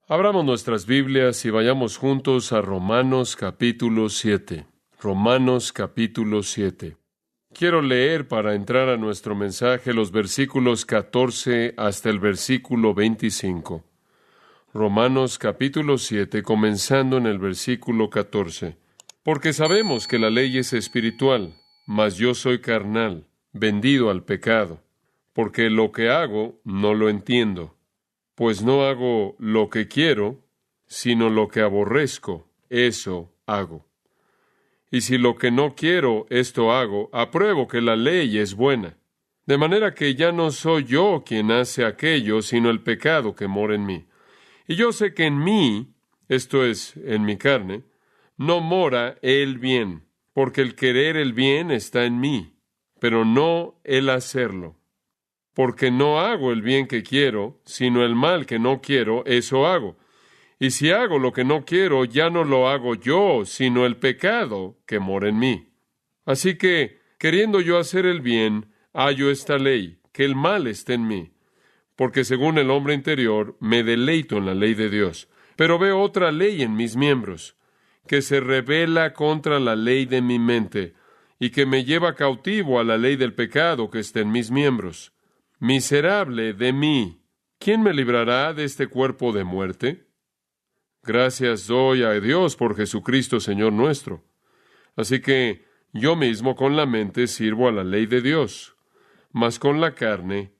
Abramos nuestras Biblias y vayamos juntos a Romanos capítulo 7. Romanos capítulo 7. Quiero leer para entrar a nuestro mensaje los versículos 14 hasta el versículo 25. Romanos capítulo 7, comenzando en el versículo 14. Porque sabemos que la ley es espiritual, mas yo soy carnal, vendido al pecado, porque lo que hago no lo entiendo. Pues no hago lo que quiero, sino lo que aborrezco, eso hago. Y si lo que no quiero, esto hago, apruebo que la ley es buena. De manera que ya no soy yo quien hace aquello, sino el pecado que mora en mí. Y yo sé que en mí, esto es, en mi carne, no mora el bien, porque el querer el bien está en mí, pero no el hacerlo. Porque no hago el bien que quiero, sino el mal que no quiero, eso hago. Y si hago lo que no quiero, ya no lo hago yo, sino el pecado que mora en mí. Así que, queriendo yo hacer el bien, hallo esta ley, que el mal esté en mí. Porque según el hombre interior, me deleito en la ley de Dios. Pero veo otra ley en mis miembros, que se rebela contra la ley de mi mente, y que me lleva cautivo a la ley del pecado que está en mis miembros. Miserable de mí, ¿quién me librará de este cuerpo de muerte? Gracias doy a Dios por Jesucristo, Señor nuestro. Así que yo mismo con la mente sirvo a la ley de Dios, mas con la carne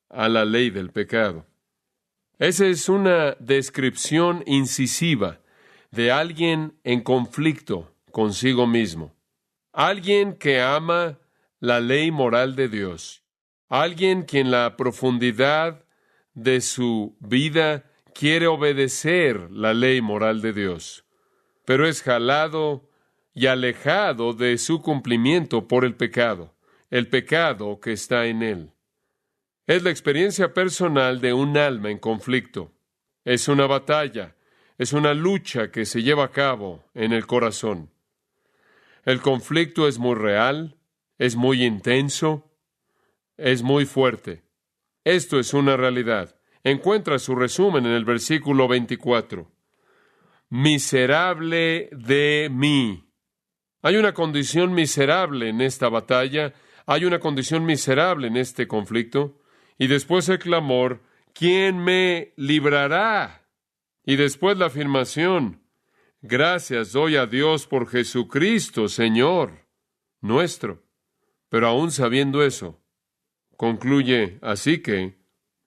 a la ley del pecado. Esa es una descripción incisiva de alguien en conflicto consigo mismo. Alguien que ama la ley moral de Dios. Alguien que en la profundidad de su vida quiere obedecer la ley moral de Dios, pero es jalado y alejado de su cumplimiento por el pecado que está en él. Es la experiencia personal de un alma en conflicto. Es una batalla, es una lucha que se lleva a cabo en el corazón. El conflicto es muy real, es muy intenso, es muy fuerte. Esto es una realidad. Encuentra su resumen en el versículo 24. Miserable de mí. Hay una condición miserable en esta batalla, hay una condición miserable en este conflicto, y después el clamor, ¿quién me librará? Y después la afirmación, gracias doy a Dios por Jesucristo, Señor nuestro. Pero aún sabiendo eso, concluye, así que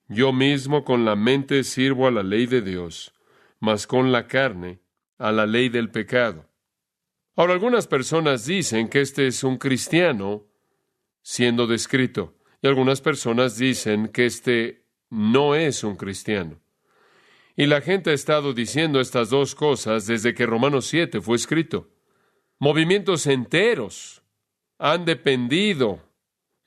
yo mismo con la mente sirvo a la ley de Dios, mas con la carne a la ley del pecado. Ahora, algunas personas dicen que este es un cristiano siendo descrito, y algunas personas dicen que este no es un cristiano. Y la gente ha estado diciendo estas dos cosas desde que Romanos 7 fue escrito. Movimientos enteros han dependido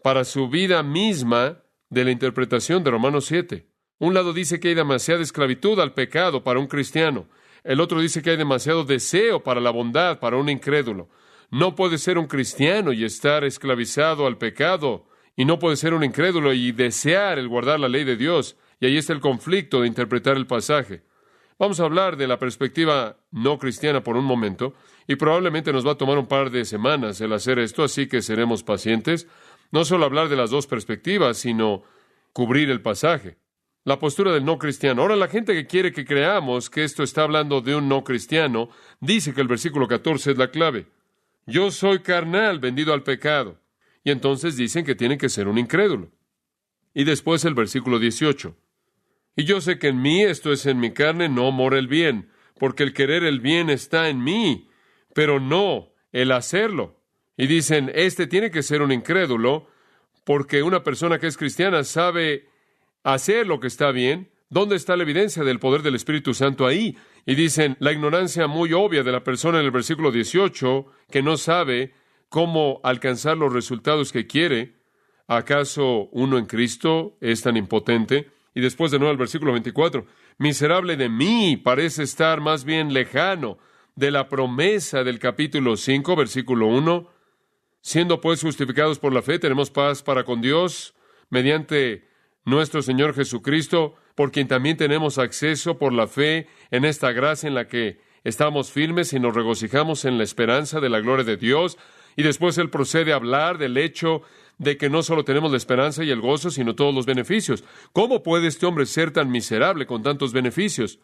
para su vida misma de la interpretación de Romanos 7. Un lado dice que hay demasiada esclavitud al pecado para un cristiano. El otro dice que hay demasiado deseo para la bondad para un incrédulo. No puede ser un cristiano y estar esclavizado al pecado, y no puede ser un incrédulo y desear el guardar la ley de Dios. Y ahí está el conflicto de interpretar el pasaje. Vamos a hablar de la perspectiva no cristiana por un momento, y probablemente nos va a tomar un par de semanas el hacer esto, así que seremos pacientes. No solo hablar de las dos perspectivas, sino cubrir el pasaje. La postura del no cristiano. Ahora, la gente que quiere que creamos que esto está hablando de un no cristiano, dice que el versículo 14 es la clave. Yo soy carnal, vendido al pecado. Y entonces dicen que tiene que ser un incrédulo. Y después el versículo 18. Y yo sé que en mí, esto es en mi carne, no mora el bien, porque el querer el bien está en mí, pero no el hacerlo. Y dicen, este tiene que ser un incrédulo, porque una persona que es cristiana sabe hacer lo que está bien. ¿Dónde está la evidencia del poder del Espíritu Santo ahí? Y dicen, la ignorancia muy obvia de la persona en el versículo 18, que no sabe cómo alcanzar los resultados que quiere. ¿Acaso uno en Cristo es tan impotente? Y después de nuevo el versículo 24, miserable de mí, parece estar más bien lejano de la promesa del capítulo 5, versículo 1. Siendo pues justificados por la fe, tenemos paz para con Dios mediante nuestro Señor Jesucristo, por quien también tenemos acceso por la fe en esta gracia en la que estamos firmes y nos regocijamos en la esperanza de la gloria de Dios. Y después él procede a hablar del hecho de que no solo tenemos la esperanza y el gozo, sino todos los beneficios. ¿Cómo puede este hombre ser tan miserable con tantos beneficios?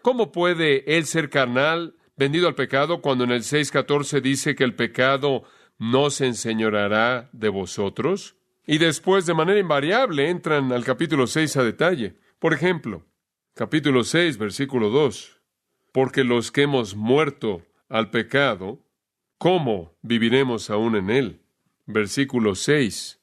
¿Cómo puede él ser carnal, vendido al pecado, cuando en el 6:14 dice que el pecado no se enseñoreará de vosotros? Y después, de manera invariable, entran al capítulo 6 a detalle. Por ejemplo, capítulo 6, versículo 2. Porque los que hemos muerto al pecado, ¿cómo viviremos aún en él? Versículo 6.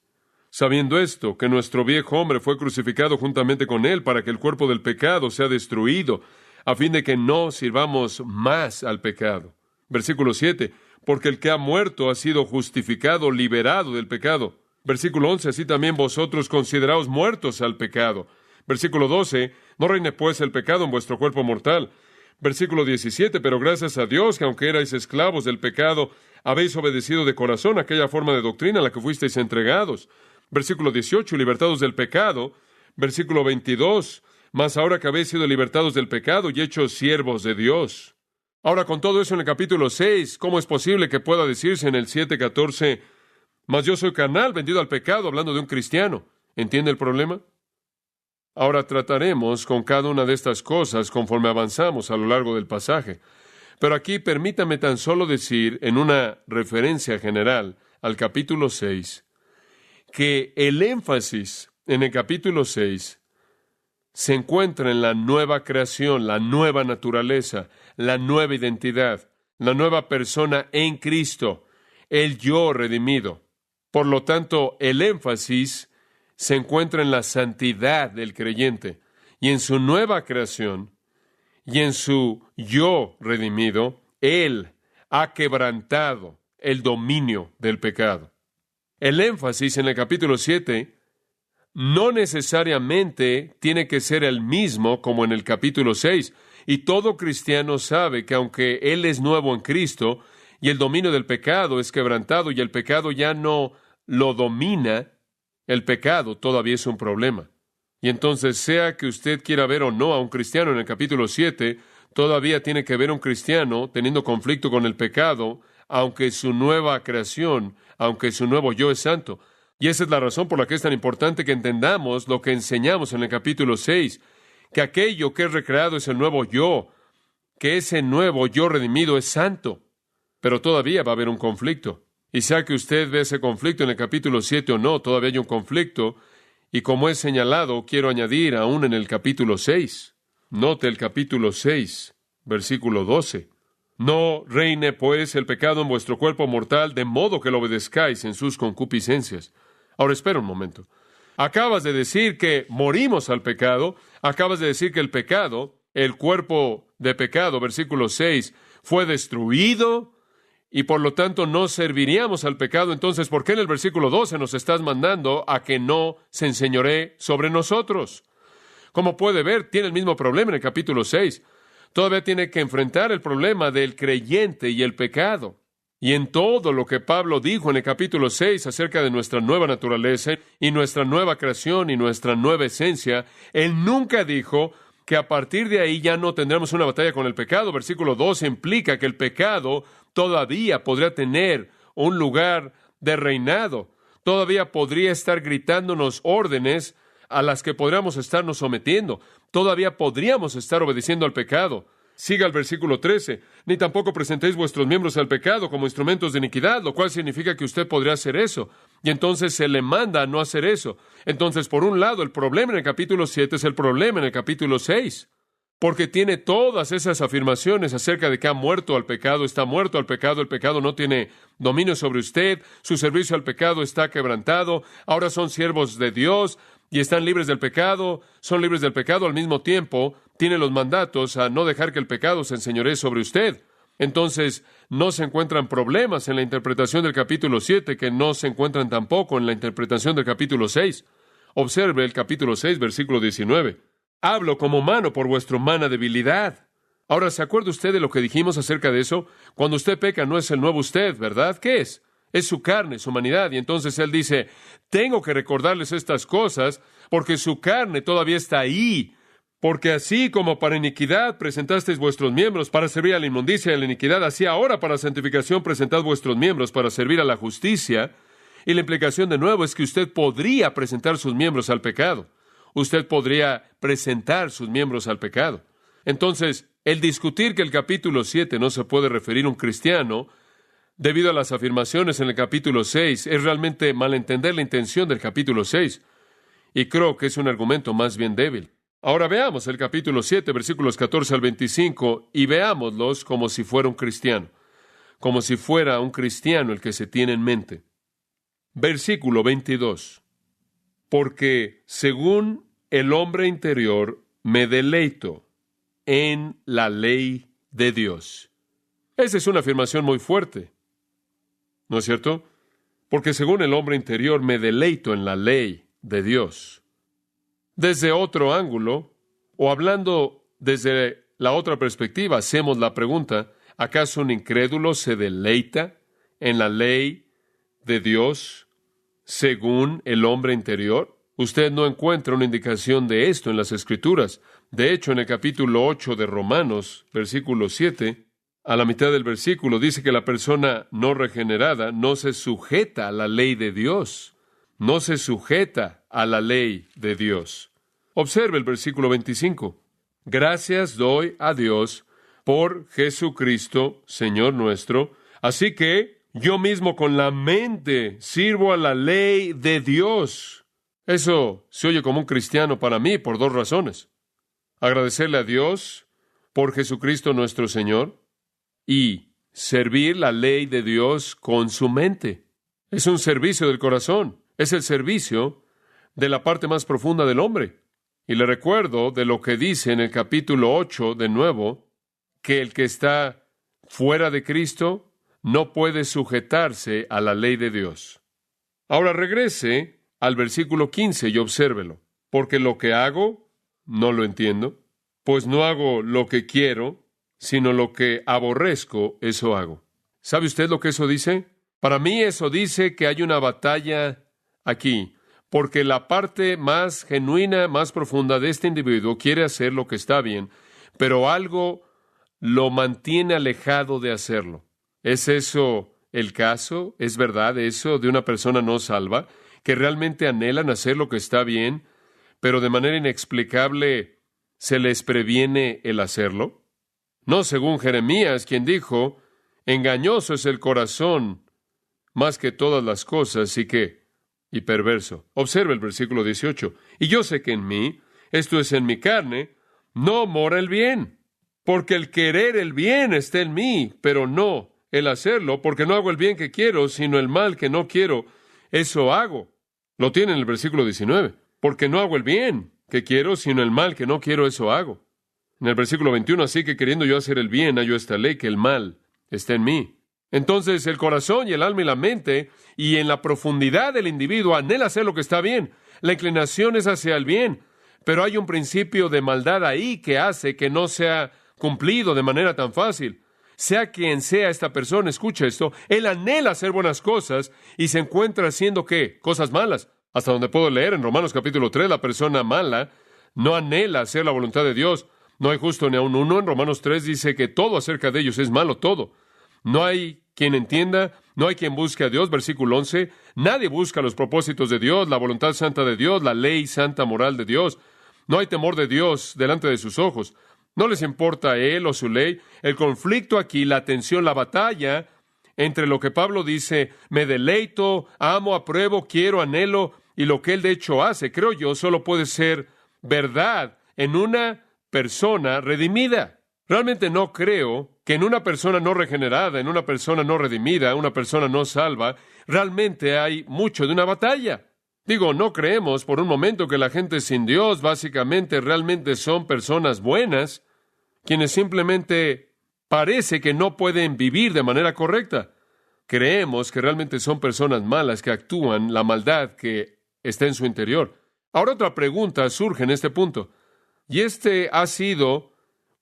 Sabiendo esto, que nuestro viejo hombre fue crucificado juntamente con él para que el cuerpo del pecado sea destruido, a fin de que no sirvamos más al pecado. Versículo 7. Porque el que ha muerto ha sido justificado, liberado del pecado. Versículo 11. Así también vosotros consideraos muertos al pecado. Versículo 12. No reine pues el pecado en vuestro cuerpo mortal. Versículo 17, pero gracias a Dios que aunque erais esclavos del pecado, habéis obedecido de corazón aquella forma de doctrina a la que fuisteis entregados. Versículo 18, libertados del pecado. Versículo 22, mas ahora que habéis sido libertados del pecado y hechos siervos de Dios. Ahora, con todo eso en el capítulo 6, ¿cómo es posible que pueda decirse en el 7:14, mas yo soy carnal, vendido al pecado, hablando de un cristiano? ¿Entiende el problema? Ahora trataremos con cada una de estas cosas conforme avanzamos a lo largo del pasaje. Pero aquí permítame tan solo decir, en una referencia general al capítulo 6, que el énfasis en el capítulo 6 se encuentra en la nueva creación, la nueva naturaleza, la nueva identidad, la nueva persona en Cristo, el yo redimido. Por lo tanto, el énfasis se encuentra en la santidad del creyente y en su nueva creación y en su yo redimido. Él ha quebrantado el dominio del pecado. El énfasis en el capítulo 7 no necesariamente tiene que ser el mismo como en el capítulo 6. Y todo cristiano sabe que aunque él es nuevo en Cristo y el dominio del pecado es quebrantado y el pecado ya no lo domina, el pecado todavía es un problema. Y entonces, sea que usted quiera ver o no a un cristiano en el capítulo 7, todavía tiene que ver a un cristiano teniendo conflicto con el pecado, aunque su nueva creación, aunque su nuevo yo es santo. Y esa es la razón por la que es tan importante que entendamos lo que enseñamos en el capítulo 6, que aquello que es recreado es el nuevo yo, que ese nuevo yo redimido es santo. Pero todavía va a haber un conflicto. Y sea que usted ve ese conflicto en el capítulo 7 o no, todavía hay un conflicto. Y como es señalado, quiero añadir aún en el capítulo 6. Note el capítulo 6, versículo 12. No reine pues el pecado en vuestro cuerpo mortal, de modo que lo obedezcáis en sus concupiscencias. Ahora espera un momento. Acabas de decir que morimos al pecado. Acabas de decir que el pecado, el cuerpo de pecado, versículo 6, fue destruido. Y por lo tanto no serviríamos al pecado. Entonces, ¿por qué en el versículo 12 nos estás mandando a que no se enseñoree sobre nosotros? Como puede ver, tiene el mismo problema en el capítulo 6. Todavía tiene que enfrentar el problema del creyente y el pecado. Y en todo lo que Pablo dijo en el capítulo 6 acerca de nuestra nueva naturaleza y nuestra nueva creación y nuestra nueva esencia, él nunca dijo que a partir de ahí ya no tendremos una batalla con el pecado. Versículo 12 implica que el pecado todavía podría tener un lugar de reinado. Todavía podría estar gritándonos órdenes a las que podríamos estarnos sometiendo. Todavía podríamos estar obedeciendo al pecado. Siga el versículo 13. Ni tampoco presentéis vuestros miembros al pecado como instrumentos de iniquidad, lo cual significa que usted podría hacer eso. Y entonces se le manda a no hacer eso. Entonces, por un lado, el problema en el capítulo 7 es el problema en el capítulo 6. Porque tiene todas esas afirmaciones acerca de que ha muerto al pecado, está muerto al pecado, el pecado no tiene dominio sobre usted, su servicio al pecado está quebrantado, ahora son siervos de Dios y están libres del pecado, son libres del pecado al mismo tiempo, tiene los mandatos a no dejar que el pecado se enseñoree sobre usted. Entonces, no se encuentran problemas en la interpretación del capítulo 7 que no se encuentran tampoco en la interpretación del capítulo 6. Observe el capítulo 6, versículo 19. Hablo como humano por vuestra humana debilidad. Ahora, ¿se acuerda usted de lo que dijimos acerca de eso? Cuando usted peca no es el nuevo usted, ¿verdad? ¿Qué es? Es su carne, su humanidad. Y entonces él dice, tengo que recordarles estas cosas porque su carne todavía está ahí, Porque así como para iniquidad presentasteis vuestros miembros para servir a la inmundicia y a la iniquidad, así ahora para santificación presentad vuestros miembros para servir a la justicia. Y la implicación de nuevo es que usted podría presentar sus miembros al pecado. Usted podría presentar sus miembros al pecado. Entonces, el discutir que el capítulo 7 no se puede referir a un cristiano debido a las afirmaciones en el capítulo 6 es realmente malentender la intención del capítulo 6. Y creo que es un argumento más bien débil. Ahora veamos el capítulo 7, versículos 14 al 25, y veámoslos como si fuera un cristiano. Como si fuera un cristiano el que se tiene en mente. Versículo 22. Porque según el hombre interior me deleito en la ley de Dios. Esa es una afirmación muy fuerte, ¿no es cierto? Porque según el hombre interior me deleito en la ley de Dios. Desde otro ángulo, o hablando desde la otra perspectiva, hacemos la pregunta, ¿acaso un incrédulo se deleita en la ley de Dios según el hombre interior? Usted no encuentra una indicación de esto en las Escrituras. De hecho, en el capítulo 8 de Romanos, versículo 7, a la mitad del versículo, dice que la persona no regenerada no se sujeta a la ley de Dios. No se sujeta a la ley de Dios. Observe el versículo 25. Gracias doy a Dios por Jesucristo, Señor nuestro. Así que yo mismo con la mente sirvo a la ley de Dios. Eso se oye como un cristiano para mí por dos razones. Agradecerle a Dios por Jesucristo nuestro Señor y servir la ley de Dios con su mente. Es un servicio del corazón. Es el servicio de la parte más profunda del hombre. Y le recuerdo de lo que dice en el capítulo 8 de nuevo, que el que está fuera de Cristo no puede sujetarse a la ley de Dios. Ahora regrese al versículo 15 y obsérvelo. Porque lo que hago, no lo entiendo, pues no hago lo que quiero, sino lo que aborrezco, eso hago. ¿Sabe usted lo que eso dice? Para mí eso dice que hay una batalla aquí, porque la parte más genuina, más profunda de este individuo quiere hacer lo que está bien, pero algo lo mantiene alejado de hacerlo. ¿Es eso el caso? ¿Es verdad eso de una persona no salva, que realmente anhelan hacer lo que está bien, pero de manera inexplicable se les previene el hacerlo? No según Jeremías, quien dijo, engañoso es el corazón más que todas las cosas, y perverso. Observe el versículo 18. Y yo sé que en mí, esto es en mi carne, no mora el bien. Porque el querer el bien está en mí, pero no el hacerlo, porque no hago el bien que quiero, sino el mal que no quiero, eso hago. Lo tiene en el versículo 19. Porque no hago el bien que quiero, sino el mal que no quiero, eso hago. En el versículo 21, así que queriendo yo hacer el bien, hallo esta ley, que el mal está en mí. Entonces el corazón y el alma y la mente, y en la profundidad del individuo, anhela hacer lo que está bien. La inclinación es hacia el bien, pero hay un principio de maldad ahí que hace que no sea cumplido de manera tan fácil. Sea quien sea esta persona, escucha esto, él anhela hacer buenas cosas y se encuentra haciendo, ¿qué? Cosas malas. Hasta donde puedo leer en Romanos capítulo 3, la persona mala no anhela hacer la voluntad de Dios. No hay justo ni aun uno. En Romanos 3 dice que todo acerca de ellos es malo, todo. No hay quien entienda, no hay quien busque a Dios. Versículo 11, nadie busca los propósitos de Dios, la voluntad santa de Dios, la ley santa moral de Dios. No hay temor de Dios delante de sus ojos. No les importa a Él o su ley. El conflicto aquí, la tensión, la batalla entre lo que Pablo dice, me deleito, amo, apruebo, quiero, anhelo, y lo que Él de hecho hace, creo yo, solo puede ser verdad en una persona redimida. Realmente no creo que en una persona no regenerada, en una persona no redimida, una persona no salva, realmente hay mucho de una batalla. Digo, no creemos por un momento que la gente sin Dios básicamente realmente son personas buenas, quienes simplemente parece que no pueden vivir de manera correcta. Creemos que realmente son personas malas que actúan la maldad que está en su interior. Ahora otra pregunta surge en este punto, y este ha sido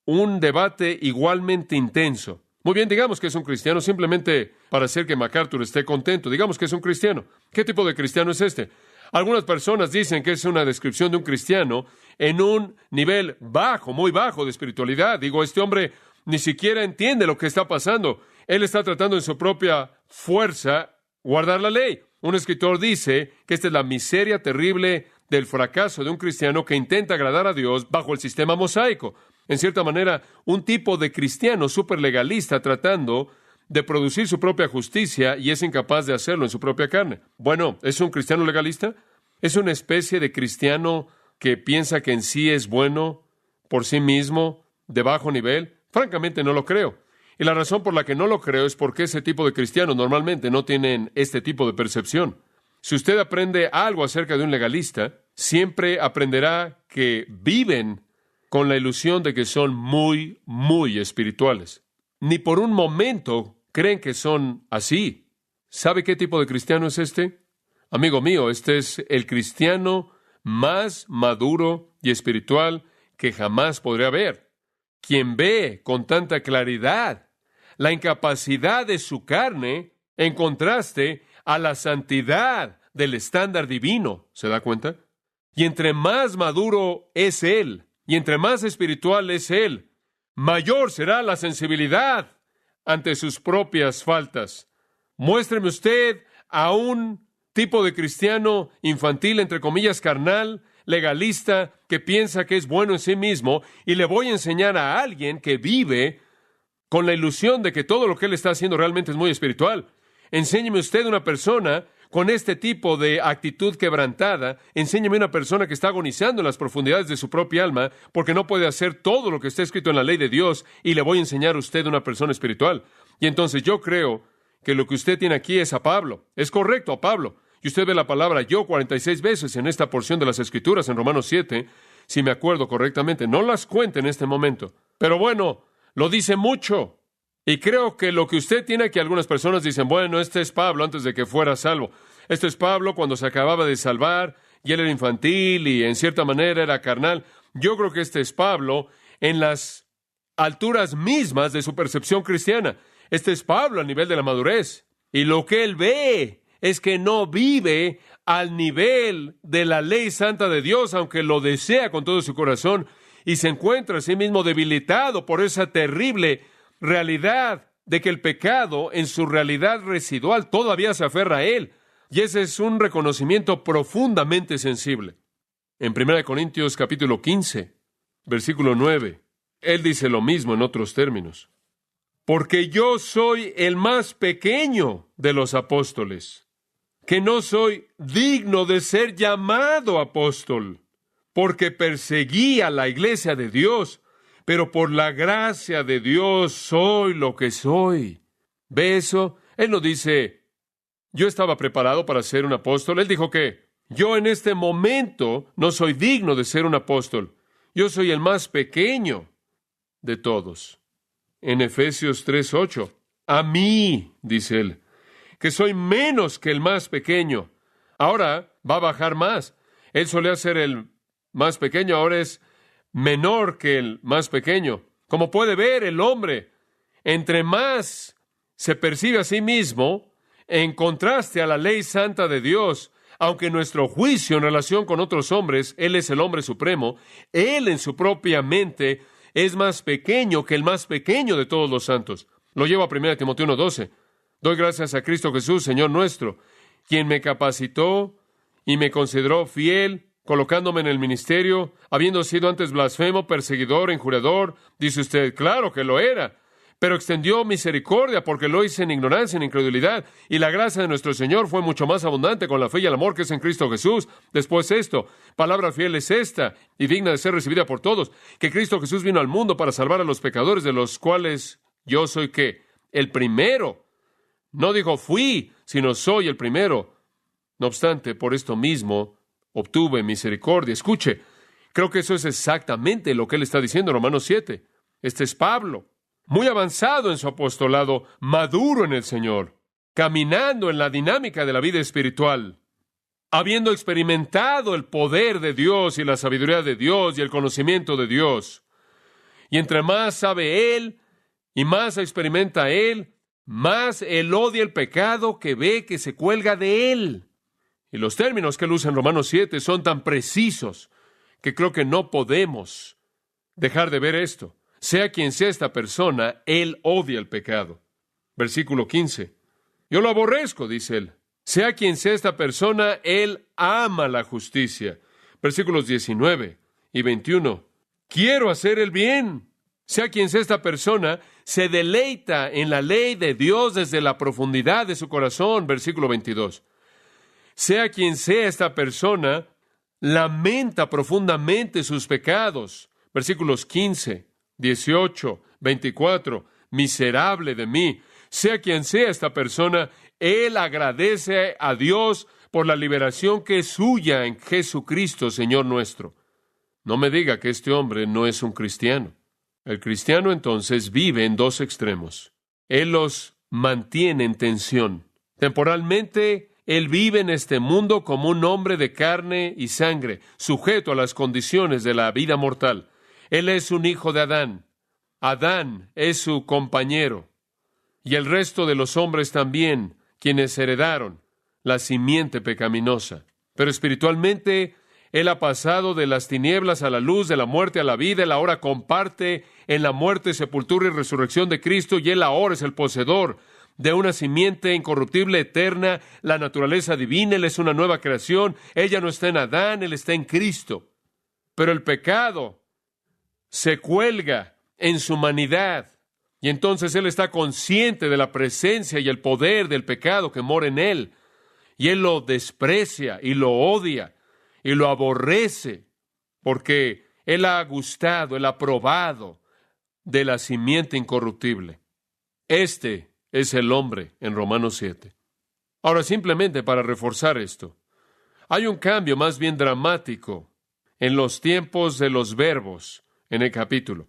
un debate igualmente intenso. Muy bien, digamos que es un cristiano, simplemente para hacer que MacArthur esté contento. Digamos que es un cristiano. ¿Qué tipo de cristiano es este? Algunas personas dicen que es una descripción de un cristiano en un nivel bajo, muy bajo de espiritualidad. Digo, este hombre ni siquiera entiende lo que está pasando. Él está tratando en su propia fuerza guardar la ley. Un escritor dice que esta es la miseria terrible del fracaso de un cristiano que intenta agradar a Dios bajo el sistema mosaico. En cierta manera, un tipo de cristiano superlegalista tratando de producir su propia justicia y es incapaz de hacerlo en su propia carne. Bueno, ¿es un cristiano legalista? ¿Es una especie de cristiano que piensa que en sí es bueno por sí mismo, de bajo nivel? Francamente no lo creo. Y la razón por la que no lo creo es porque ese tipo de cristianos normalmente no tienen este tipo de percepción. Si usted aprende algo acerca de un legalista, siempre aprenderá que viven con la ilusión de que son muy, muy espirituales. Ni por un momento creen que son así. ¿Sabe qué tipo de cristiano es este? Amigo mío, este es el cristiano más maduro y espiritual que jamás podré haber. Quien ve con tanta claridad la incapacidad de su carne en contraste a la santidad del estándar divino. ¿Se da cuenta? Y entre más maduro es él, y entre más espiritual es él, mayor será la sensibilidad ante sus propias faltas. Muéstreme usted a un tipo de cristiano infantil, entre comillas, carnal, legalista, que piensa que es bueno en sí mismo, y le voy a enseñar a alguien que vive con la ilusión de que todo lo que él está haciendo realmente es muy espiritual. Enséñeme usted una persona con este tipo de actitud quebrantada. Enséñeme una persona que está agonizando en las profundidades de su propia alma porque no puede hacer todo lo que está escrito en la ley de Dios, y le voy a enseñar a usted una persona espiritual. Y entonces yo creo que lo que usted tiene aquí es a Pablo. Es correcto, a Pablo. Y usted ve la palabra yo 46 veces en esta porción de las Escrituras, en Romanos 7, si me acuerdo correctamente. No las cuente en este momento. Pero bueno, lo dice mucho. Y creo que lo que usted tiene aquí, algunas personas dicen, bueno, este es Pablo antes de que fuera salvo. Este es Pablo cuando se acababa de salvar, y él era infantil y en cierta manera era carnal. Yo creo que este es Pablo en las alturas mismas de su percepción cristiana. Este es Pablo a nivel de la madurez. Y lo que él ve es que no vive al nivel de la ley santa de Dios, aunque lo desea con todo su corazón, y se encuentra a sí mismo debilitado por esa terrible realidad de que el pecado en su realidad residual todavía se aferra a él. Y ese es un reconocimiento profundamente sensible. En 1 Corintios capítulo 15, versículo 9, él dice lo mismo en otros términos. Porque yo soy el más pequeño de los apóstoles, que no soy digno de ser llamado apóstol, porque perseguí a la iglesia de Dios, pero por la gracia de Dios soy lo que soy. ¿Ve eso? Él no dice, yo estaba preparado para ser un apóstol. Él dijo que yo en este momento no soy digno de ser un apóstol. Yo soy el más pequeño de todos. En Efesios 3:8, a mí, dice él, que soy menos que el más pequeño. Ahora va a bajar más. Él solía ser el más pequeño, ahora es menor que el más pequeño. Como puede ver, el hombre, entre más se percibe a sí mismo, en contraste a la ley santa de Dios, aunque nuestro juicio en relación con otros hombres, Él es el hombre supremo, Él en su propia mente es más pequeño que el más pequeño de todos los santos. Lo llevo a 1 Timoteo 1:12. Doy gracias a Cristo Jesús, Señor nuestro, quien me capacitó y me consideró fiel, colocándome en el ministerio, habiendo sido antes blasfemo, perseguidor, injuriador. Dice usted, claro que lo era, pero extendió misericordia porque lo hice en ignorancia, en incredulidad, y la gracia de nuestro Señor fue mucho más abundante con la fe y el amor que es en Cristo Jesús. Después esto, palabra fiel es esta, y digna de ser recibida por todos, que Cristo Jesús vino al mundo para salvar a los pecadores, de los cuales yo soy, ¿qué? El primero. No dijo fui, sino soy el primero. No obstante, por esto mismo obtuve misericordia. Escuche, creo que eso es exactamente lo que él está diciendo en Romanos 7. Este es Pablo, muy avanzado en su apostolado, maduro en el Señor, caminando en la dinámica de la vida espiritual, habiendo experimentado el poder de Dios y la sabiduría de Dios y el conocimiento de Dios. Y entre más sabe él y más experimenta él, más él odia el pecado que ve que se cuelga de él. Y los términos que él usa en Romanos 7 son tan precisos que creo que no podemos dejar de ver esto. Sea quien sea esta persona, él odia el pecado. Versículo 15. Yo lo aborrezco, dice él. Sea quien sea esta persona, él ama la justicia. Versículos 19 y 21. Quiero hacer el bien. Sea quien sea esta persona, se deleita en la ley de Dios desde la profundidad de su corazón. Versículo 22. Sea quien sea esta persona, lamenta profundamente sus pecados. Versículos 15, 18, 24. Miserable de mí. Sea quien sea esta persona, él agradece a Dios por la liberación que es suya en Jesucristo, Señor nuestro. No me diga que este hombre no es un cristiano. El cristiano entonces vive en dos extremos. Él los mantiene en tensión. Temporalmente, él vive en este mundo como un hombre de carne y sangre, sujeto a las condiciones de la vida mortal. Él es un hijo de Adán. Adán es su compañero. Y el resto de los hombres también, quienes heredaron la simiente pecaminosa. Pero espiritualmente, él ha pasado de las tinieblas a la luz, de la muerte a la vida. Él ahora comparte en la muerte, sepultura y resurrección de Cristo, y él ahora es el poseedor de una simiente incorruptible, eterna, la naturaleza divina. Él es una nueva creación. Ella no está en Adán, él está en Cristo. Pero el pecado se cuelga en su humanidad. Y entonces él está consciente de la presencia y el poder del pecado que mora en él. Y él lo desprecia y lo odia y lo aborrece porque él ha gustado, él ha probado de la simiente incorruptible. Este es el hombre en Romanos 7. Ahora, simplemente para reforzar esto, hay un cambio más bien dramático en los tiempos de los verbos en el capítulo.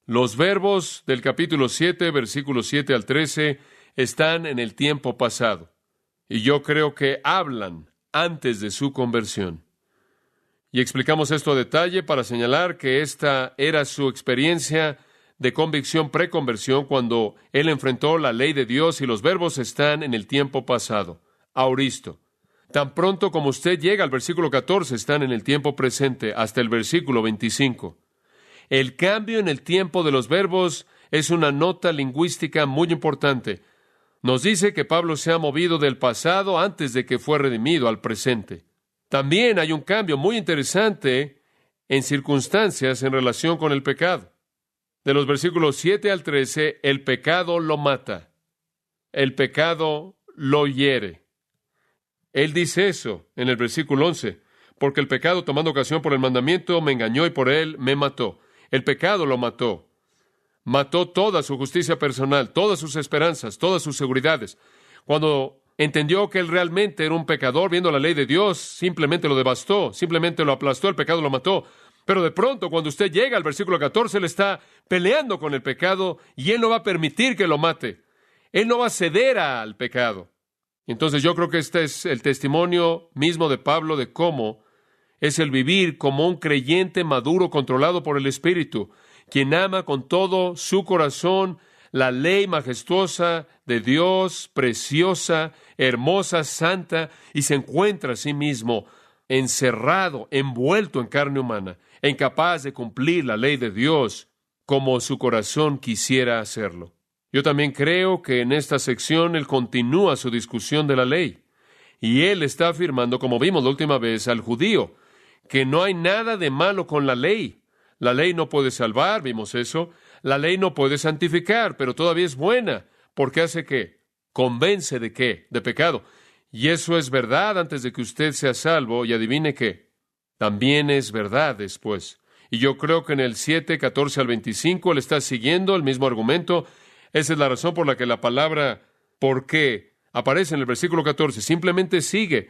Los verbos del capítulo 7, versículos 7 al 13, están en el tiempo pasado. Y yo creo que hablan antes de su conversión. Y explicamos esto a detalle para señalar que esta era su experiencia de convicción preconversión cuando él enfrentó la ley de Dios, y los verbos están en el tiempo pasado. Aoristo. Tan pronto como usted llega al versículo 14, están en el tiempo presente hasta el versículo 25. El cambio en el tiempo de los verbos es una nota lingüística muy importante. Nos dice que Pablo se ha movido del pasado antes de que fue redimido al presente. También hay un cambio muy interesante en circunstancias en relación con el pecado. De los versículos 7 al 13, el pecado lo mata. El pecado lo hiere. Él dice eso en el versículo 11, porque el pecado, tomando ocasión por el mandamiento, me engañó y por él me mató. El pecado lo mató. Mató toda su justicia personal, todas sus esperanzas, todas sus seguridades. Cuando entendió que él realmente era un pecador, viendo la ley de Dios, simplemente lo devastó, simplemente lo aplastó, el pecado lo mató. Pero de pronto, cuando usted llega al versículo 14, él está peleando con el pecado y él no va a permitir que lo mate. Él no va a ceder al pecado. Entonces yo creo que este es el testimonio mismo de Pablo de cómo es el vivir como un creyente maduro, controlado por el Espíritu, quien ama con todo su corazón la ley majestuosa de Dios, preciosa, hermosa, santa, y se encuentra a sí mismo encerrado, envuelto en carne humana, e incapaz de cumplir la ley de Dios como su corazón quisiera hacerlo. Yo también creo que en esta sección él continúa su discusión de la ley, y él está afirmando, como vimos la última vez, al judío, que no hay nada de malo con la ley. La ley no puede salvar, vimos eso. La ley no puede santificar, pero todavía es buena, porque hace ¿qué? Convence ¿de qué? De pecado. Y eso es verdad antes de que usted sea salvo, y adivine qué, también es verdad después. Y yo creo que en el 7, 14 al 25, él está siguiendo el mismo argumento. Esa es la razón por la que la palabra ¿por qué? Aparece en el versículo 14. Simplemente sigue.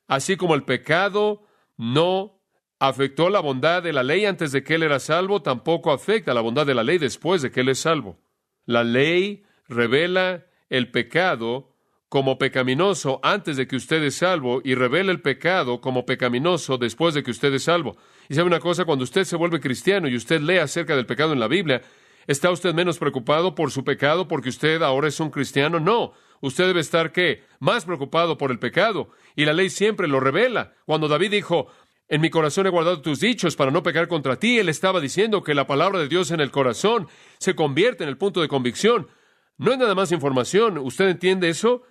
Así como el pecado no afectó la bondad de la ley antes de que él era salvo, tampoco afecta la bondad de la ley después de que él es salvo. La ley revela el pecado como pecaminoso antes de que usted es salvo, y revela el pecado como pecaminoso después de que usted es salvo. Y sabe una cosa, cuando usted se vuelve cristiano y usted lee acerca del pecado en la Biblia, ¿Está usted menos preocupado por su pecado porque usted ahora es un cristiano? No. Usted debe estar, ¿qué? Más preocupado por el pecado. Y la ley siempre lo revela. Cuando David dijo, en mi corazón he guardado tus dichos para no pecar contra ti, él estaba diciendo que la palabra de Dios en el corazón se convierte en el punto de convicción. No es nada más información. ¿Usted entiende eso?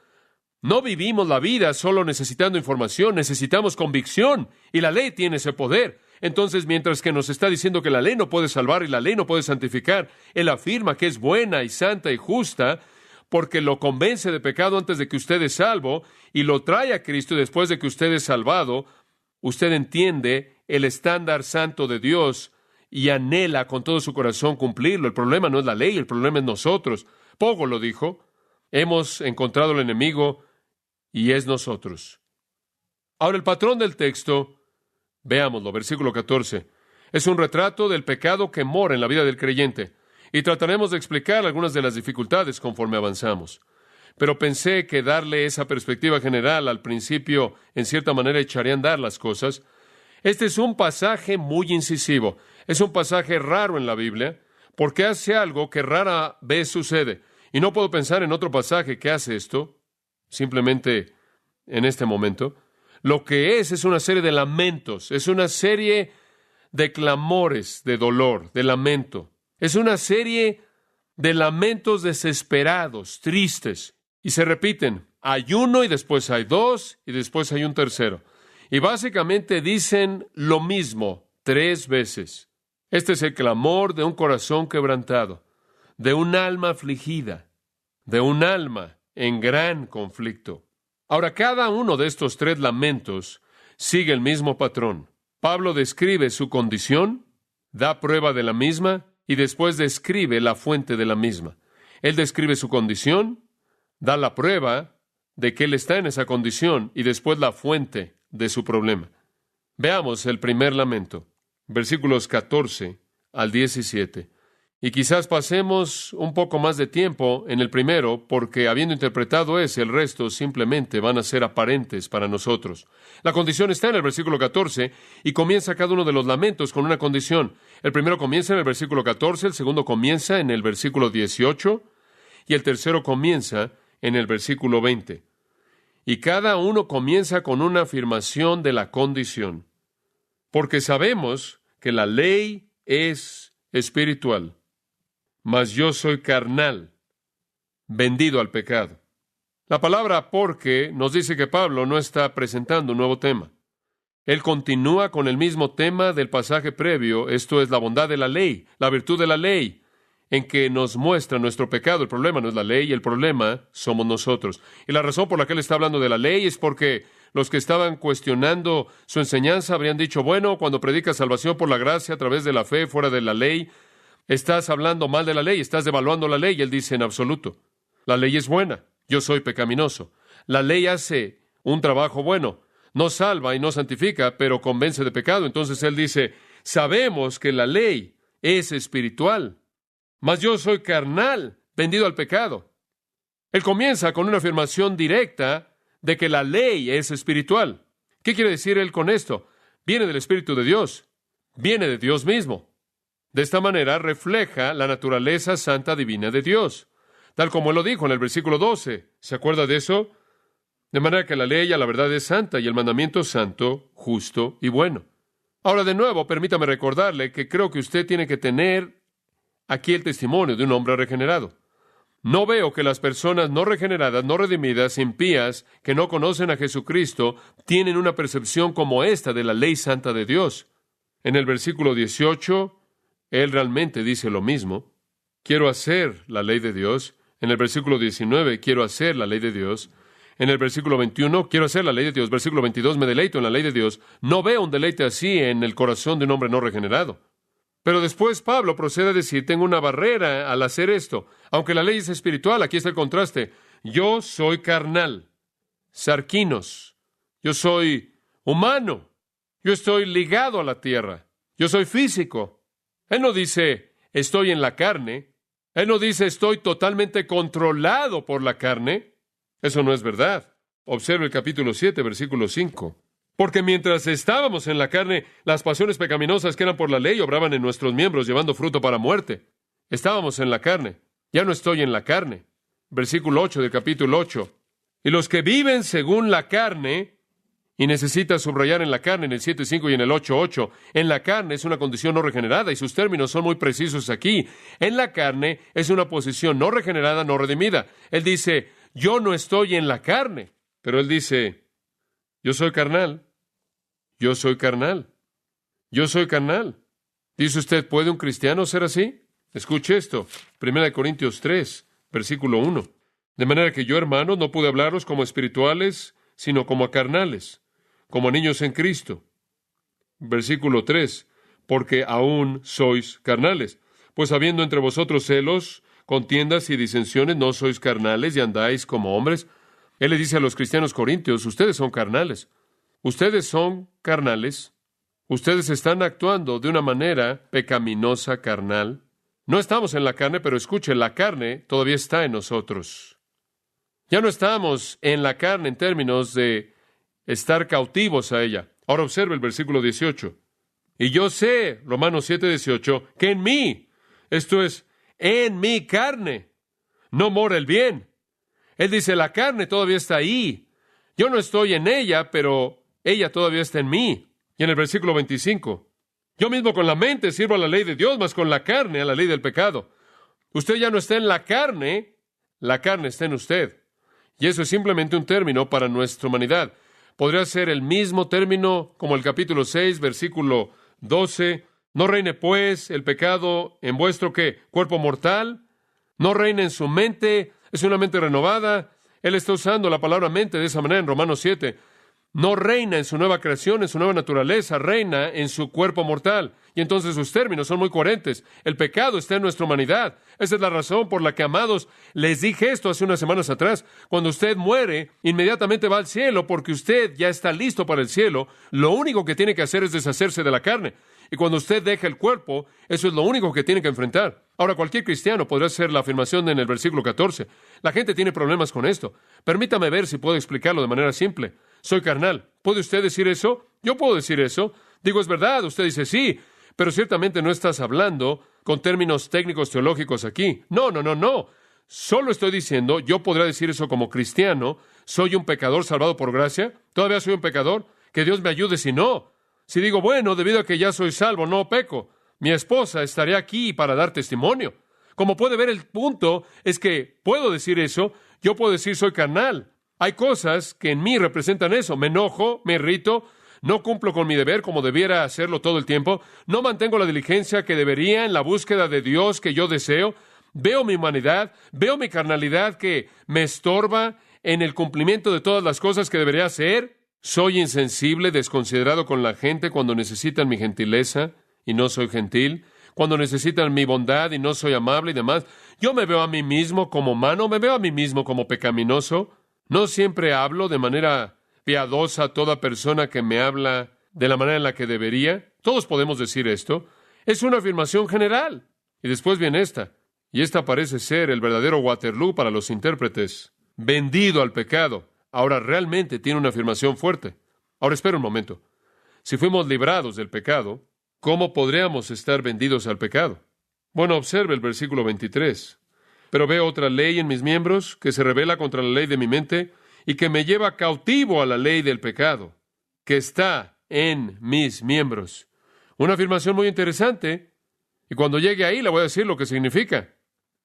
No vivimos la vida solo necesitando información, necesitamos convicción. Y la ley tiene ese poder. Entonces, mientras que nos está diciendo que la ley no puede salvar y la ley no puede santificar, él afirma que es buena y santa y justa porque lo convence de pecado antes de que usted es salvo y lo trae a Cristo después de que usted es salvado. Usted entiende el estándar santo de Dios y anhela con todo su corazón cumplirlo. El problema no es la ley, el problema es nosotros. Pogo lo dijo. Hemos encontrado al enemigo y es nosotros. Ahora, el patrón del texto, veámoslo, versículo 14. Es un retrato del pecado que mora en la vida del creyente. Y trataremos de explicar algunas de las dificultades conforme avanzamos. Pero pensé que darle esa perspectiva general al principio, en cierta manera, echaría a andar las cosas. Este es un pasaje muy incisivo. Es un pasaje raro en la Biblia, porque hace algo que rara vez sucede. Y no puedo pensar en otro pasaje que hace esto, simplemente en este momento. Lo que es una serie de lamentos, es una serie de clamores, de dolor, de lamento. Es una serie de lamentos desesperados, tristes, y se repiten. Hay uno y después hay dos y después hay un tercero. Y básicamente dicen lo mismo 3 veces. Este es el clamor de un corazón quebrantado, de un alma afligida, de un alma en gran conflicto. Ahora, cada uno de estos 3 lamentos sigue el mismo patrón. Pablo describe su condición, da prueba de la misma, y después describe la fuente de la misma. Él describe su condición, da la prueba de que él está en esa condición y después la fuente de su problema. Veamos el primer lamento, versículos 14 al 17. Y quizás pasemos un poco más de tiempo en el primero, porque habiendo interpretado ese, el resto simplemente van a ser aparentes para nosotros. La condición está en el versículo 14 y comienza cada uno de los lamentos con una condición. El primero comienza en el versículo 14, el segundo comienza en el versículo 18 y el tercero comienza en el versículo 20. Y cada uno comienza con una afirmación de la condición. Porque sabemos que la ley es espiritual, mas yo soy carnal, vendido al pecado. La palabra porque nos dice que Pablo no está presentando un nuevo tema. Él continúa con el mismo tema del pasaje previo, esto es la bondad de la ley, la virtud de la ley, en que nos muestra nuestro pecado. El problema no es la ley, el problema somos nosotros. Y la razón por la que él está hablando de la ley es porque los que estaban cuestionando su enseñanza habrían dicho, bueno, cuando predicas salvación por la gracia a través de la fe, fuera de la ley, estás hablando mal de la ley, estás devaluando la ley. Y él dice en absoluto, la ley es buena, yo soy pecaminoso. La ley hace un trabajo bueno, no salva y no santifica, pero convence de pecado. Entonces él dice, sabemos que la ley es espiritual, mas yo soy carnal, vendido al pecado. Él comienza con una afirmación directa de que la ley es espiritual. ¿Qué quiere decir él con esto? Viene del Espíritu de Dios, viene de Dios mismo. De esta manera refleja la naturaleza santa divina de Dios, tal como él lo dijo en el versículo 12. ¿Se acuerda de eso? De manera que la ley a la verdad es santa y el mandamiento santo, justo y bueno. Ahora, de nuevo, permítame recordarle que creo que usted tiene que tener aquí el testimonio de un hombre regenerado. No veo que las personas no regeneradas, no redimidas, impías, que no conocen a Jesucristo, tienen una percepción como esta de la ley santa de Dios. En el versículo 18, él realmente dice lo mismo. Quiero hacer la ley de Dios. En el versículo 19, quiero hacer la ley de Dios. En el versículo 21, quiero hacer la ley de Dios. Versículo 22, me deleito en la ley de Dios. No veo un deleite así en el corazón de un hombre no regenerado. Pero después Pablo procede a decir, tengo una barrera al hacer esto. Aunque la ley es espiritual, aquí está el contraste. Yo soy carnal, sarquinos. Yo soy humano. Yo estoy ligado a la tierra. Yo soy físico. Él no dice, estoy en la carne. Él no dice, estoy totalmente controlado por la carne. Eso no es verdad. Observe el capítulo 7, versículo 5. Porque mientras estábamos en la carne, las pasiones pecaminosas que eran por la ley obraban en nuestros miembros, llevando fruto para muerte. Estábamos en la carne. Ya no estoy en la carne. Versículo 8 del capítulo 8. Y los que viven según la carne, y necesita subrayar en la carne, en el 7:5 y en el 8:8, en la carne es una condición no regenerada, y sus términos son muy precisos aquí. En la carne es una posición no regenerada, no redimida. Él dice, yo no estoy en la carne, pero él dice, yo soy carnal, yo soy carnal, yo soy carnal. Dice usted, ¿puede un cristiano ser así? Escuche esto, 1 Corintios 3, versículo 1. De manera que yo, hermanos, no pude hablaros como espirituales, sino como a carnales, como a niños en Cristo. Versículo 3, porque aún sois carnales. Pues habiendo entre vosotros celos, contiendas y disensiones, ¿no sois carnales y andáis como hombres? Él le dice a los cristianos corintios, ustedes son carnales. Ustedes son carnales. Ustedes están actuando de una manera pecaminosa, carnal. No estamos en la carne, pero escuche, la carne todavía está en nosotros. Ya no estamos en la carne en términos de estar cautivos a ella. Ahora observe el versículo 18. Y yo sé, Romanos 7:18, que en mí, esto es, en mi carne, no mora el bien. Él dice, la carne todavía está ahí. Yo no estoy en ella, pero ella todavía está en mí. Y en el versículo 25, yo mismo con la mente sirvo a la ley de Dios, mas con la carne a la ley del pecado. Usted ya no está en la carne está en usted. Y eso es simplemente un término para nuestra humanidad. Podría ser el mismo término como el capítulo 6, versículo 12. No reine pues el pecado en vuestro, ¿qué? Cuerpo mortal. No reine en su mente. Es una mente renovada. Él está usando la palabra mente de esa manera en Romanos 7. No reina en su nueva creación, en su nueva naturaleza, reina en su cuerpo mortal. Y entonces sus términos son muy coherentes. El pecado está en nuestra humanidad. Esa es la razón por la que, amados, les dije esto hace unas semanas atrás. Cuando usted muere, inmediatamente va al cielo porque usted ya está listo para el cielo. Lo único que tiene que hacer es deshacerse de la carne. Y cuando usted deja el cuerpo, eso es lo único que tiene que enfrentar. Ahora, cualquier cristiano podrá hacer la afirmación en el versículo 14. La gente tiene problemas con esto. Permítame ver si puedo explicarlo de manera simple. Soy carnal. ¿Puede usted decir eso? Yo puedo decir eso. Digo, es verdad. Usted dice sí, pero ciertamente no estás hablando con términos técnicos teológicos aquí. No. Solo estoy diciendo, yo podré decir eso como cristiano. ¿Soy un pecador salvado por gracia? ¿Todavía soy un pecador? Que Dios me ayude si no. Si digo, bueno, debido a que ya soy salvo, no peco. Mi esposa estaría aquí para dar testimonio. Como puede ver, el punto es que puedo decir eso. Yo puedo decir soy carnal. Hay cosas que en mí representan eso. Me enojo, me irrito, no cumplo con mi deber como debiera hacerlo todo el tiempo, no mantengo la diligencia que debería en la búsqueda de Dios que yo deseo, veo mi humanidad, veo mi carnalidad que me estorba en el cumplimiento de todas las cosas que debería hacer, soy insensible, desconsiderado con la gente cuando necesitan mi gentileza y no soy gentil, cuando necesitan mi bondad y no soy amable y demás. Yo me veo a mí mismo como humano, me veo a mí mismo como pecaminoso. No siempre hablo de manera piadosa a toda persona que me habla de la manera en la que debería. Todos podemos decir esto. Es una afirmación general. Y después viene esta. Y esta parece ser el verdadero Waterloo para los intérpretes. Vendido al pecado. Ahora realmente tiene una afirmación fuerte. Ahora espera un momento. Si fuimos librados del pecado, ¿cómo podríamos estar vendidos al pecado? Bueno, observe el versículo 23. Pero veo otra ley en mis miembros que se rebela contra la ley de mi mente y que me lleva cautivo a la ley del pecado, que está en mis miembros. Una afirmación muy interesante, y cuando llegue ahí le voy a decir lo que significa.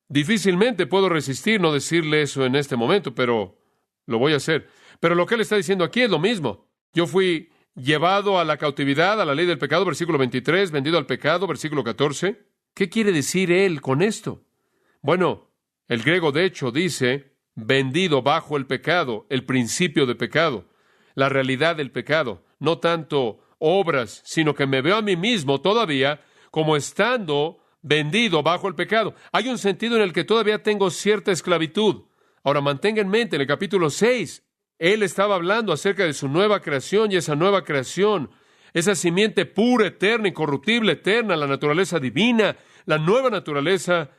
Difícilmente puedo resistir no decirle eso en este momento, pero lo voy a hacer. Pero lo que él está diciendo aquí es lo mismo. Yo fui llevado a la cautividad, a la ley del pecado, versículo 23, vendido al pecado, versículo 14. ¿Qué quiere decir él con esto? Bueno, el griego, de hecho, dice, vendido bajo el pecado, el principio de pecado, la realidad del pecado, no tanto obras, sino que me veo a mí mismo todavía como estando vendido bajo el pecado. Hay un sentido en el que todavía tengo cierta esclavitud. Ahora, mantenga en mente, en el capítulo 6, él estaba hablando acerca de su nueva creación y esa nueva creación, esa simiente pura, eterna, incorruptible, eterna, la naturaleza divina, la nueva naturaleza.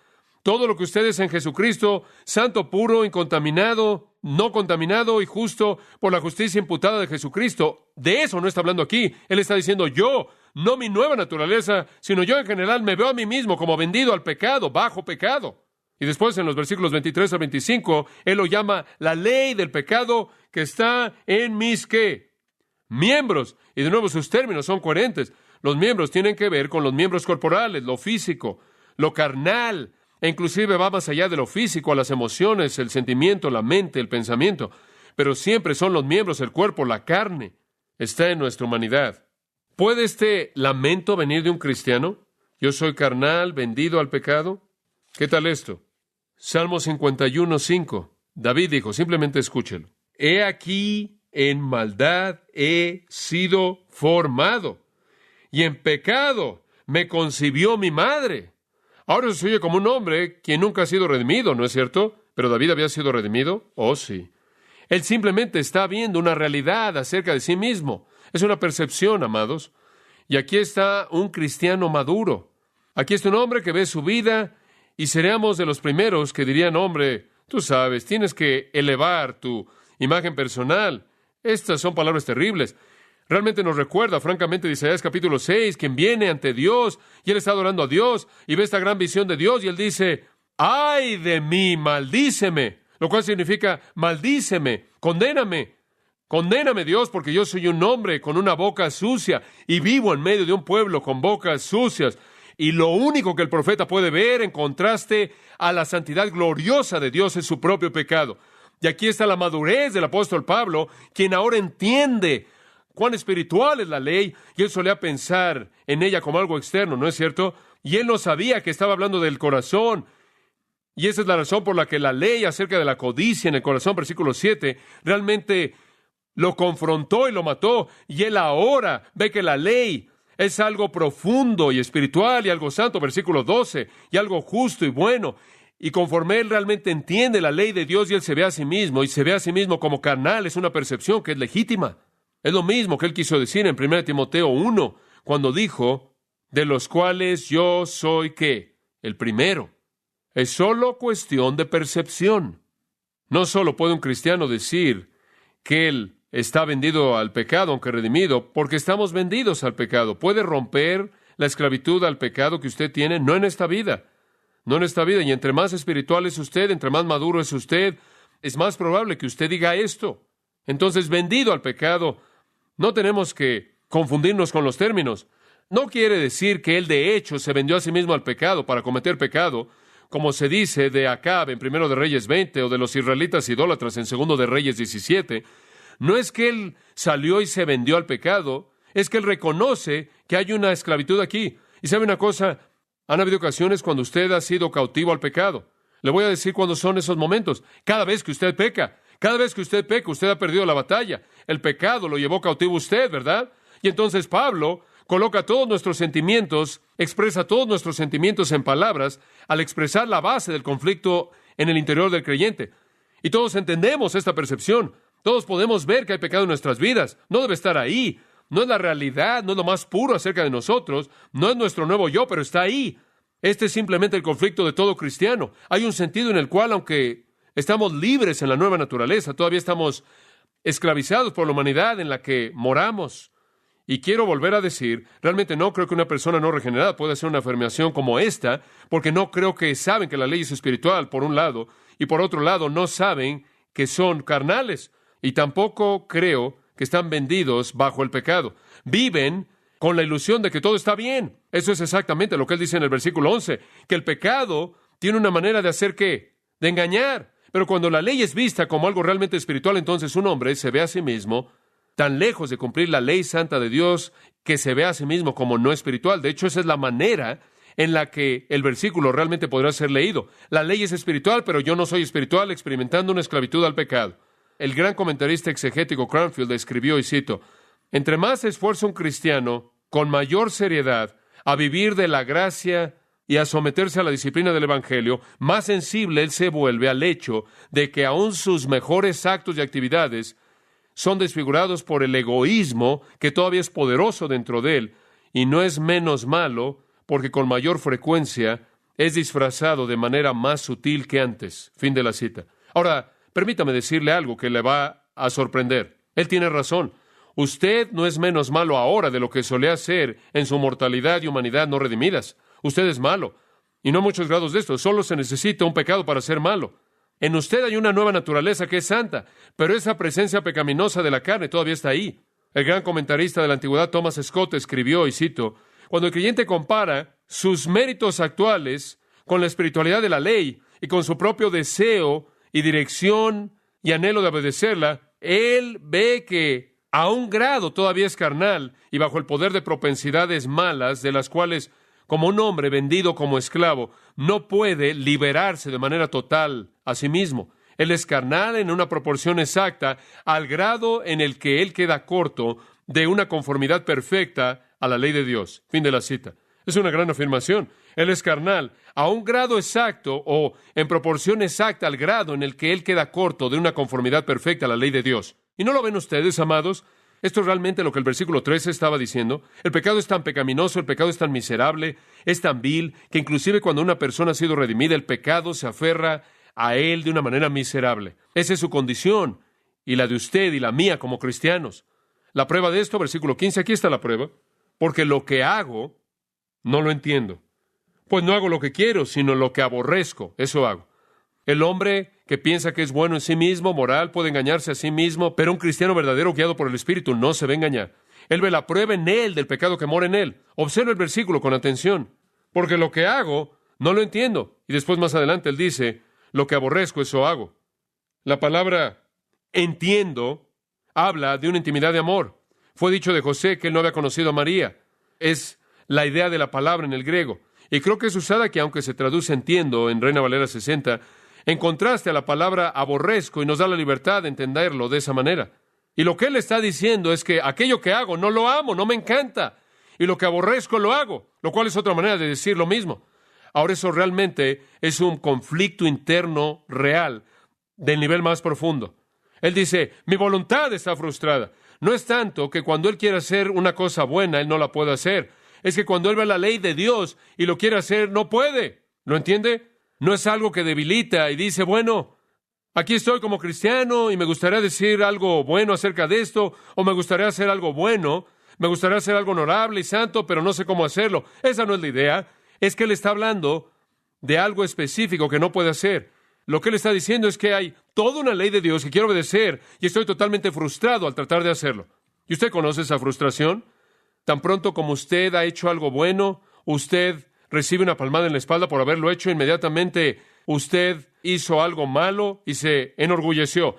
Todo lo que usted es en Jesucristo, santo, puro, incontaminado, no contaminado y justo por la justicia imputada de Jesucristo. De eso no está hablando aquí. Él está diciendo, yo no mi nueva naturaleza, sino yo en general me veo a mí mismo como vendido al pecado, bajo pecado. Y después en los versículos 23 al 25, él lo llama la ley del pecado que está en mis, ¿qué? Miembros. Y de nuevo sus términos son coherentes. Los miembros tienen que ver con los miembros corporales, lo físico, lo carnal, e inclusive va más allá de lo físico, a las emociones, el sentimiento, la mente, el pensamiento. Pero siempre son los miembros, el cuerpo, la carne. Está en nuestra humanidad. ¿Puede este lamento venir de un cristiano? Yo soy carnal, vendido al pecado. ¿Qué tal esto? Salmo 51:5. David dijo, simplemente escúchelo. He aquí, en maldad he sido formado, y en pecado me concibió mi madre. Ahora eso se oye como un hombre quien nunca ha sido redimido, ¿no es cierto? ¿Pero David había sido redimido? Oh, sí. Él simplemente está viendo una realidad acerca de sí mismo. Es una percepción, amados. Y aquí está un cristiano maduro. Aquí está un hombre que ve su vida y seríamos de los primeros que dirían, hombre, tú sabes, tienes que elevar tu imagen personal. Estas son palabras terribles. Realmente nos recuerda, francamente, de Isaías capítulo 6, quien viene ante Dios y él está adorando a Dios y ve esta gran visión de Dios y él dice, ¡ay de mí, maldíceme! Lo cual significa, maldíceme, condéname. Condéname, Dios, porque yo soy un hombre con una boca sucia y vivo en medio de un pueblo con bocas sucias. Y lo único que el profeta puede ver en contraste a la santidad gloriosa de Dios es su propio pecado. Y aquí está la madurez del apóstol Pablo, quien ahora entiende cuán espiritual es la ley, y él solía pensar en ella como algo externo, ¿no es cierto? Y él no sabía que estaba hablando del corazón. Y esa es la razón por la que la ley acerca de la codicia en el corazón, versículo 7, realmente lo confrontó y lo mató. Y él ahora ve que la ley es algo profundo y espiritual y algo santo, versículo 12, y algo justo y bueno. Y conforme él realmente entiende la ley de Dios y él se ve a sí mismo, y se ve a sí mismo como carnal, es una percepción que es legítima. Es lo mismo que él quiso decir en 1 Timoteo 1, cuando dijo, de los cuales yo soy, ¿qué? El primero. Es solo cuestión de percepción. No solo puede un cristiano decir que él está vendido al pecado, aunque redimido, porque estamos vendidos al pecado. Puede romper la esclavitud al pecado que usted tiene, no en esta vida. No en esta vida. Y entre más espiritual es usted, entre más maduro es usted, es más probable que usted diga esto. Entonces, vendido al pecado, no tenemos que confundirnos con los términos. No quiere decir que él de hecho se vendió a sí mismo al pecado para cometer pecado, como se dice de Acab en 1 de Reyes 20 o de los israelitas idólatras en 2 de Reyes 17. No es que él salió y se vendió al pecado, es que él reconoce que hay una esclavitud aquí. Y sabe una cosa, han habido ocasiones cuando usted ha sido cautivo al pecado. Le voy a decir cuándo son esos momentos. Cada vez que usted peca. Cada vez que usted peca, usted ha perdido la batalla. El pecado lo llevó cautivo usted, ¿verdad? Y entonces Pablo coloca todos nuestros sentimientos, expresa todos nuestros sentimientos en palabras al expresar la base del conflicto en el interior del creyente. Y todos entendemos esta percepción. Todos podemos ver que hay pecado en nuestras vidas. No debe estar ahí. No es la realidad, no es lo más puro acerca de nosotros. No es nuestro nuevo yo, pero está ahí. Este es simplemente el conflicto de todo cristiano. Hay un sentido en el cual, aunque estamos libres en la nueva naturaleza, todavía estamos esclavizados por la humanidad en la que moramos. Y quiero volver a decir, realmente no creo que una persona no regenerada pueda hacer una afirmación como esta, porque no creo que saben que la ley es espiritual, por un lado, y por otro lado, no saben que son carnales. Y tampoco creo que están vendidos bajo el pecado. Viven con la ilusión de que todo está bien. Eso es exactamente lo que él dice en el versículo 11, que el pecado tiene una manera de hacer ¿qué? De engañar. Pero cuando la ley es vista como algo realmente espiritual, entonces un hombre se ve a sí mismo tan lejos de cumplir la ley santa de Dios que se ve a sí mismo como no espiritual. De hecho, esa es la manera en la que el versículo realmente podrá ser leído. La ley es espiritual, pero yo no soy espiritual, experimentando una esclavitud al pecado. El gran comentarista exegético Cranfield escribió, y cito, entre más se esfuerza un cristiano con mayor seriedad a vivir de la gracia y a someterse a la disciplina del Evangelio, más sensible él se vuelve al hecho de que aún sus mejores actos y actividades son desfigurados por el egoísmo que todavía es poderoso dentro de él, y no es menos malo porque con mayor frecuencia es disfrazado de manera más sutil que antes. Fin de la cita. Ahora, permítame decirle algo que le va a sorprender. Él tiene razón. Usted no es menos malo ahora de lo que solía ser en su mortalidad y humanidad no redimidas. Usted es malo. Y no hay muchos grados de esto. Solo se necesita un pecado para ser malo. En usted hay una nueva naturaleza que es santa, pero esa presencia pecaminosa de la carne todavía está ahí. El gran comentarista de la antigüedad, Thomas Scott, escribió, y cito, cuando el creyente compara sus méritos actuales con la espiritualidad de la ley y con su propio deseo y dirección y anhelo de obedecerla, él ve que a un grado todavía es carnal y bajo el poder de propensidades malas de las cuales, como un hombre vendido como esclavo, no puede liberarse de manera total a sí mismo. Él es carnal en una proporción exacta al grado en el que él queda corto de una conformidad perfecta a la ley de Dios. Fin de la cita. Es una gran afirmación. Él es carnal a un grado exacto o en proporción exacta al grado en el que él queda corto de una conformidad perfecta a la ley de Dios. ¿Y no lo ven ustedes, amados? Esto es realmente lo que el versículo 13 estaba diciendo. El pecado es tan pecaminoso, el pecado es tan miserable, es tan vil, que inclusive cuando una persona ha sido redimida, el pecado se aferra a él de una manera miserable. Esa es su condición, y la de usted y la mía como cristianos. La prueba de esto, versículo 15, aquí está la prueba. Porque lo que hago, no lo entiendo. Pues no hago lo que quiero, sino lo que aborrezco, eso hago. El hombre que piensa que es bueno en sí mismo, moral, puede engañarse a sí mismo, pero un cristiano verdadero guiado por el Espíritu no se va a engañar. Él ve la prueba en él del pecado que mora en él. Observa el versículo con atención. Porque lo que hago, no lo entiendo. Y después más adelante él dice, lo que aborrezco, eso hago. La palabra entiendo habla de una intimidad de amor. Fue dicho de José que él no había conocido a María. Es la idea de la palabra en el griego. Y creo que es usada que, aunque se traduce entiendo en Reina Valera 60, en contraste a la palabra aborrezco, y nos da la libertad de entenderlo de esa manera. Y lo que él está diciendo es que aquello que hago no lo amo, no me encanta. Y lo que aborrezco lo hago, lo cual es otra manera de decir lo mismo. Ahora eso realmente es un conflicto interno real del nivel más profundo. Él dice, mi voluntad está frustrada. No es tanto que cuando él quiere hacer una cosa buena, él no la puede hacer. Es que cuando él ve la ley de Dios y lo quiere hacer, no puede. ¿Lo entiende? No es algo que debilita y dice, bueno, aquí estoy como cristiano y me gustaría decir algo bueno acerca de esto, o me gustaría hacer algo bueno, me gustaría hacer algo honorable y santo, pero no sé cómo hacerlo. Esa no es la idea. Es que él está hablando de algo específico que no puede hacer. Lo que él está diciendo es que hay toda una ley de Dios que quiero obedecer y estoy totalmente frustrado al tratar de hacerlo. ¿Y usted conoce esa frustración? Tan pronto como usted ha hecho algo bueno, usted recibe una palmada en la espalda por haberlo hecho, inmediatamente usted hizo algo malo y se enorgulleció.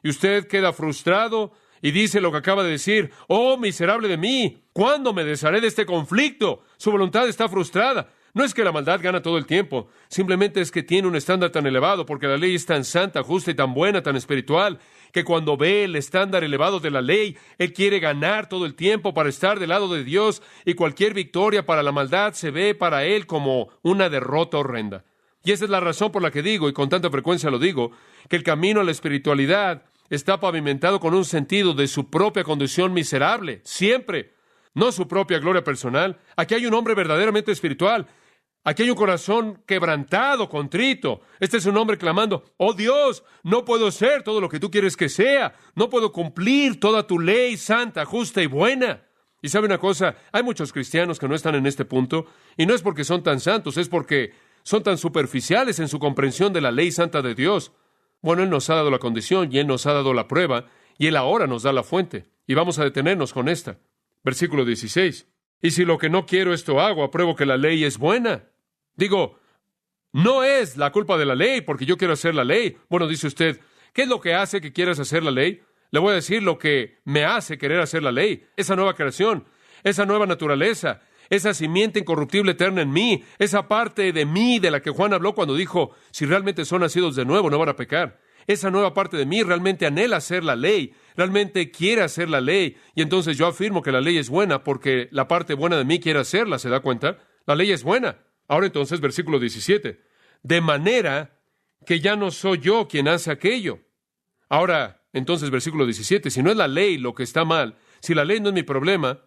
Y usted queda frustrado y dice lo que acaba de decir, ¡oh, miserable de mí! ¿Cuándo me desharé de este conflicto? Su voluntad está frustrada. No es que la maldad gana todo el tiempo, simplemente es que tiene un estándar tan elevado, porque la ley es tan santa, justa y tan buena, tan espiritual, que cuando ve el estándar elevado de la ley, él quiere ganar todo el tiempo para estar del lado de Dios, y cualquier victoria para la maldad se ve para él como una derrota horrenda. Y esa es la razón por la que digo, y con tanta frecuencia lo digo, que el camino a la espiritualidad está pavimentado con un sentido de su propia condición miserable, siempre, no su propia gloria personal. Aquí hay un hombre verdaderamente espiritual. Aquí hay un corazón quebrantado, contrito. Este es un hombre clamando, oh Dios, no puedo ser todo lo que tú quieres que sea. No puedo cumplir toda tu ley santa, justa y buena. Y sabe una cosa, hay muchos cristianos que no están en este punto, y no es porque son tan santos, es porque son tan superficiales en su comprensión de la ley santa de Dios. Bueno, Él nos ha dado la condición, y Él nos ha dado la prueba, y Él ahora nos da la fuente. Y vamos a detenernos con esta. Versículo 16. Y si lo que no quiero esto hago, apruebo que la ley es buena. Digo, no es la culpa de la ley, porque yo quiero hacer la ley. Bueno, dice usted, ¿qué es lo que hace que quieras hacer la ley? Le voy a decir lo que me hace querer hacer la ley. Esa nueva creación, esa nueva naturaleza, esa simiente incorruptible eterna en mí, esa parte de mí de la que Juan habló cuando dijo, si realmente son nacidos de nuevo, no van a pecar. Esa nueva parte de mí realmente anhela hacer la ley, realmente quiere hacer la ley, y entonces yo afirmo que la ley es buena porque la parte buena de mí quiere hacerla, ¿se da cuenta? La ley es buena. Ahora entonces, versículo 17, de manera que ya no soy yo quien hace aquello. Ahora, entonces, versículo 17, si no es la ley lo que está mal, si la ley no es mi problema,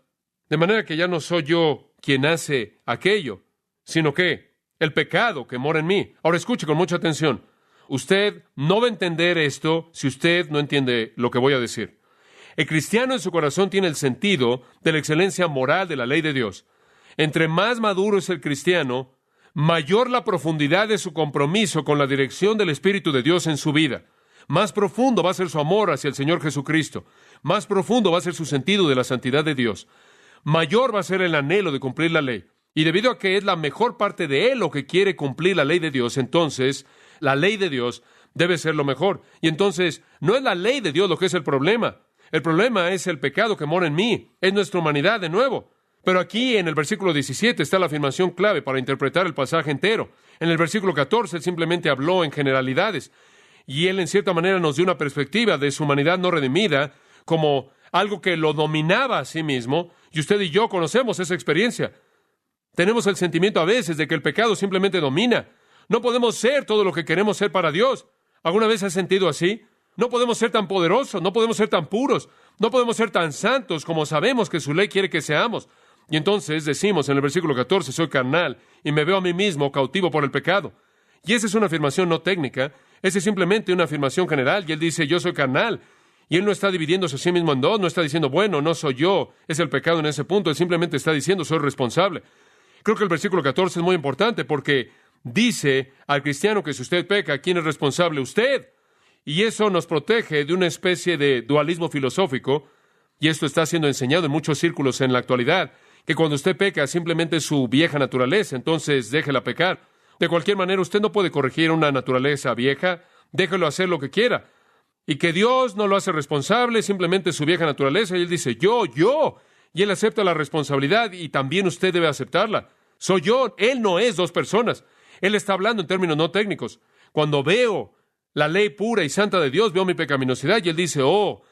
de manera que ya no soy yo quien hace aquello, sino que el pecado que mora en mí. Ahora escuche con mucha atención. Usted no va a entender esto si usted no entiende lo que voy a decir. El cristiano en su corazón tiene el sentido de la excelencia moral de la ley de Dios. Entre más maduro es el cristiano, mayor la profundidad de su compromiso con la dirección del Espíritu de Dios en su vida. Más profundo va a ser su amor hacia el Señor Jesucristo. Más profundo va a ser su sentido de la santidad de Dios. Mayor va a ser el anhelo de cumplir la ley. Y debido a que es la mejor parte de él lo que quiere cumplir la ley de Dios, entonces la ley de Dios debe ser lo mejor. Y entonces no es la ley de Dios lo que es el problema. El problema es el pecado que mora en mí. Es nuestra humanidad de nuevo. Pero aquí en el versículo 17 está la afirmación clave para interpretar el pasaje entero. En el versículo 14 él simplemente habló en generalidades. Y él en cierta manera nos dio una perspectiva de su humanidad no redimida como algo que lo dominaba a sí mismo. Y usted y yo conocemos esa experiencia. Tenemos el sentimiento a veces de que el pecado simplemente domina. No podemos ser todo lo que queremos ser para Dios. ¿Alguna vez has sentido así? No podemos ser tan poderosos, no podemos ser tan puros, no podemos ser tan santos como sabemos que su ley quiere que seamos. Y entonces decimos en el versículo 14, soy carnal y me veo a mí mismo cautivo por el pecado. Y esa es una afirmación no técnica, esa es simplemente una afirmación general. Y él dice, yo soy carnal. Y él no está dividiéndose a sí mismo en dos, no está diciendo, bueno, no soy yo, es el pecado en ese punto. Él simplemente está diciendo, soy responsable. Creo que el versículo 14 es muy importante porque dice al cristiano que si usted peca, ¿quién es responsable? Usted. Y eso nos protege de una especie de dualismo filosófico, y esto está siendo enseñado en muchos círculos en la actualidad, que cuando usted peca simplemente es su vieja naturaleza, entonces déjela pecar. De cualquier manera, usted no puede corregir una naturaleza vieja, déjelo hacer lo que quiera. Y que Dios no lo hace responsable, simplemente su vieja naturaleza, y él dice, yo, y él acepta la responsabilidad, y también usted debe aceptarla. Soy yo, él no es dos personas. Él está hablando en términos no técnicos. Cuando veo la ley pura y santa de Dios, veo mi pecaminosidad, y él dice, oh,